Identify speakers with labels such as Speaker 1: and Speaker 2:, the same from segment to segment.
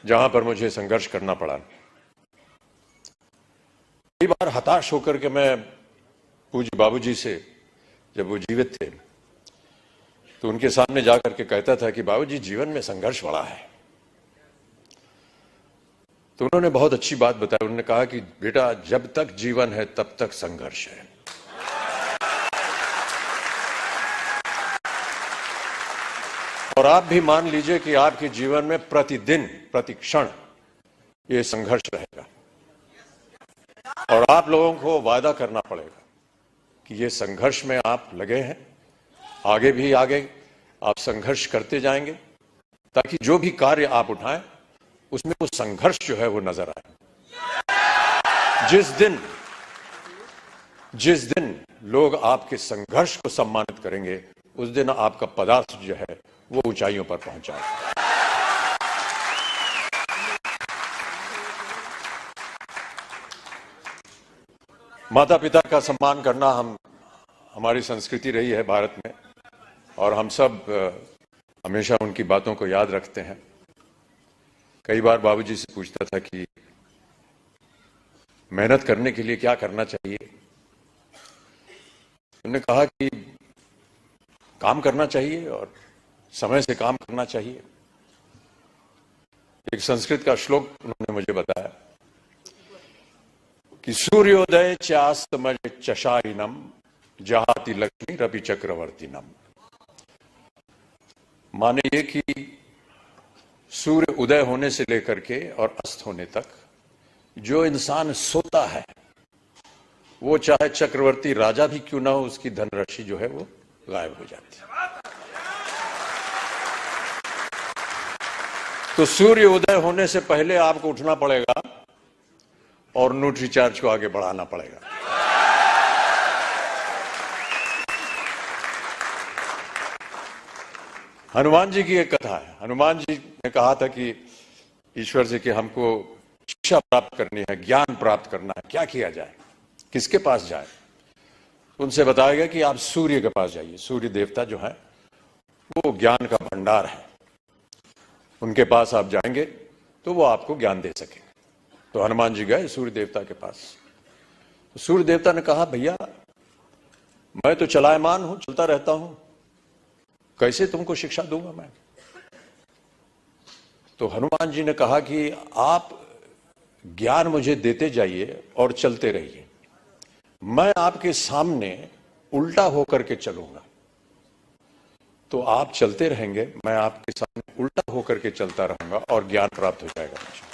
Speaker 1: जहां पर मुझे संघर्ष करना पड़ा, कई बार हताश होकर के मैं पूज्य बाबूजी से, जब वो जीवित थे, तो उनके सामने जाकर के कहता था कि बाबूजी जीवन में संघर्ष बड़ा है। तो उन्होंने बहुत अच्छी बात बताई। उन्होंने कहा कि बेटा, जब तक जीवन है तब तक संघर्ष है। और आप भी मान लीजिए कि आपके जीवन में प्रतिदिन, प्रतिक्षण ये संघर्ष रहेगा। और आप लोगों को वादा करना पड़ेगा कि ये संघर्ष में आप लगे हैं, आगे भी आगे आप संघर्ष करते जाएंगे, ताकि जो भी कार्य आप उठाएं उसमें वो संघर्ष जो है वो नजर आए। जिस दिन लोग आपके संघर्ष को सम्मानित करेंगे, उस दिन आपका पदार्थ जो है वो ऊंचाइयों पर पहुंचा। माता पिता का सम्मान करना हमारी संस्कृति रही है भारत में, और हम सब हमेशा उनकी बातों को याद रखते हैं। कई बार बाबूजी से पूछता था कि मेहनत करने के लिए क्या करना चाहिए। उन्होंने कहा कि काम करना चाहिए और समय से काम करना चाहिए। एक संस्कृत का श्लोक उन्होंने मुझे बताया कि सूर्योदय चास्तमय चशाइनम जहाति लक्ष्मी रवि चक्रवर्तीनम। माने ये कि सूर्य उदय होने से लेकर के और अस्त होने तक जो इंसान सोता है, वो चाहे चक्रवर्ती राजा भी क्यों ना हो, उसकी धनराशि जो है वो गायब हो जाती है। तो सूर्य उदय होने से पहले आपको उठना पड़ेगा और न्यूट्रीचार्ज को आगे बढ़ाना पड़ेगा। हनुमान जी की एक कथा है। हनुमान जी ने कहा था कि ईश्वर से कि हमको शिक्षा प्राप्त करनी है, ज्ञान प्राप्त करना है, क्या किया जाए, किसके पास जाए। उनसे बताया गया कि आप सूर्य के पास जाइए। सूर्य देवता जो है वो ज्ञान का भंडार है, उनके पास आप जाएंगे तो वो आपको ज्ञान दे सके। तो हनुमान जी गए सूर्य देवता के पास। तो सूर्य देवता ने कहा, भैया मैं तो चलायमान हूं, चलता रहता हूं, कैसे तुमको शिक्षा दूंगा मैं। तो हनुमान जी ने कहा कि आप ज्ञान मुझे देते जाइए और चलते रहिए, मैं आपके सामने उल्टा होकर के चलूंगा। तो आप चलते रहेंगे, मैं आपके सामने उल्टा होकर के चलता रहूंगा और ज्ञान प्राप्त हो जाएगा मुझे।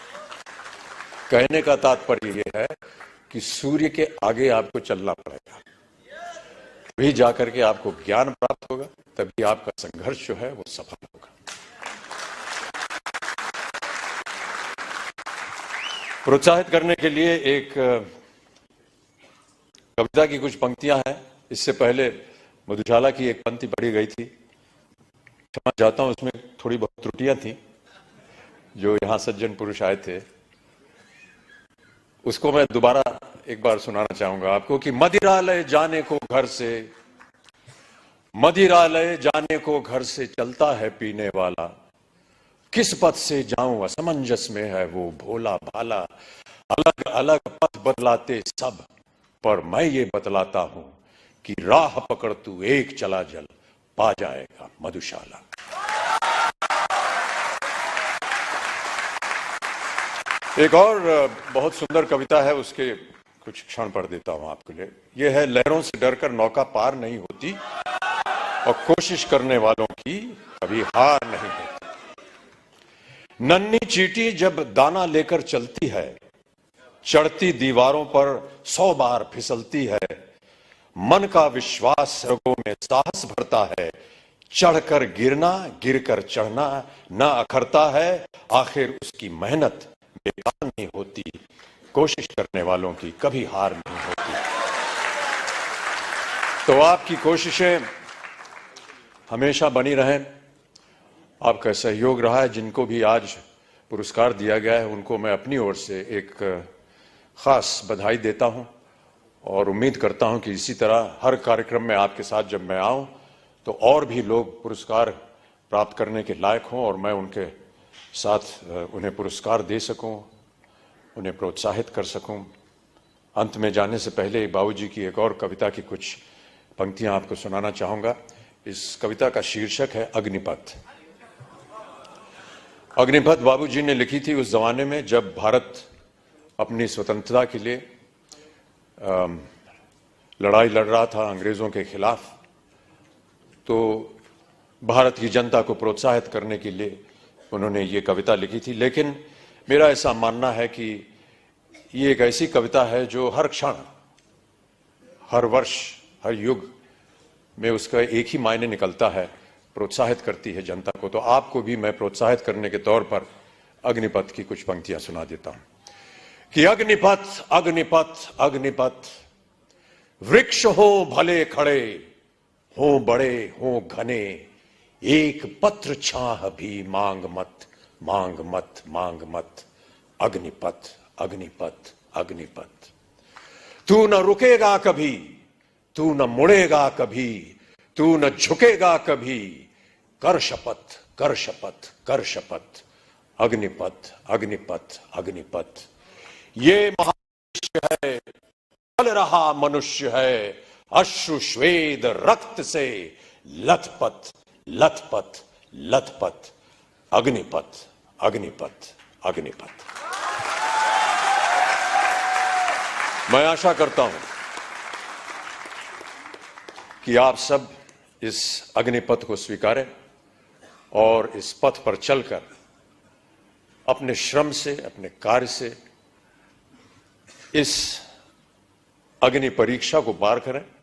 Speaker 1: कहने का तात्पर्य यह है कि सूर्य के आगे आपको चलना पड़ेगा, तभी जाकर के आपको ज्ञान प्राप्त होगा, तभी आपका संघर्ष जो है वो सफल होगा। प्रोत्साहित करने के लिए एक कविता की कुछ पंक्तियां हैं। इससे पहले मधुशाला की एक पंक्ति पढ़ी गई थी, क्षमा चाहता हूं, उसमें थोड़ी बहुत त्रुटियां थी। जो यहां सज्जन पुरुष आए थे, उसको मैं दोबारा एक बार सुनाना चाहूंगा आपको कि मदिरालय जाने को घर से, मदिरालय जाने को घर से चलता है पीने वाला, किस पथ से जाऊं असमंजस में है वो भोला भाला, अलग अलग पथ बदलाते सब, पर मैं ये बतलाता हूं कि राह पकड़ तू एक चला जल, पा जाएगा मधुशाला। एक और बहुत सुंदर कविता है, उसके कुछ क्षण पढ़ देता हूं आपके लिए। यह है, लहरों से डरकर नौका पार नहीं होती और कोशिश करने वालों की कभी हार नहीं होती। नन्ही चींटी जब दाना लेकर चलती है, चढ़ती दीवारों पर 100 बार फिसलती है, मन का विश्वास रगों में साहस भरता है, चढ़कर गिरना गिरकर चढ़ना न अखरता है, आखिर उसकी मेहनत बेकार नहीं होती, कोशिश करने वालों की कभी हार नहीं होती। तो आपकी कोशिशें हमेशा बनी रहें। आपका सहयोग रहा है। जिनको भी आज पुरस्कार दिया गया है, उनको मैं अपनी ओर से एक खास बधाई देता हूं और उम्मीद करता हूं कि इसी तरह हर कार्यक्रम में आपके साथ जब मैं आऊं तो और भी लोग पुरस्कार प्राप्त करने के लायक हों और मैं उनके साथ उन्हें पुरस्कार दे सकूं, उन्हें प्रोत्साहित कर सकूं। अंत में जाने से पहले बाबूजी की एक और कविता की कुछ पंक्तियां आपको सुनाना चाहूंगा। इस कविता का शीर्षक है अग्निपथ। अग्निपथ बाबूजी ने लिखी थी उस जमाने में जब भारत अपनी स्वतंत्रता के लिए लड़ाई लड़ रहा था अंग्रेजों के खिलाफ। तो भारत की जनता को प्रोत्साहित करने के लिए उन्होंने ये कविता लिखी थी। लेकिन मेरा ऐसा मानना है कि ये एक ऐसी कविता है जो हर क्षण, हर वर्ष, हर युग में उसका एक ही मायने निकलता है, प्रोत्साहित करती है जनता को। तो आपको भी मैं प्रोत्साहित करने के तौर पर अग्निपथ की कुछ पंक्तियां सुना देता हूं कि अग्निपथ अग्निपथ अग्निपथ, वृक्ष हो भले खड़े, हो बड़े हो घने, एक पत्र छाह भी मांग मत मांग मत मांग मत। अग्निपथ अग्निपथ अग्निपथ, तू न रुकेगा कभी, तू न मुड़ेगा कभी, तू न झुकेगा कभी, कर शपथ कर शपथ कर शपथ। अग्निपथ अग्निपथ अग्निपथ, ये महामनुष्य है, चल रहा मनुष्य है, अश्रु श्वेद रक्त से लथपथ लथपथ लथपथ। अग्निपथ अग्निपथ अग्निपथ। मैं आशा करता हूं कि आप सब इस अग्निपथ को स्वीकारें और इस पथ पर चलकर अपने श्रम से, अपने कार्य से इस अग्नि परीक्षा को पार करें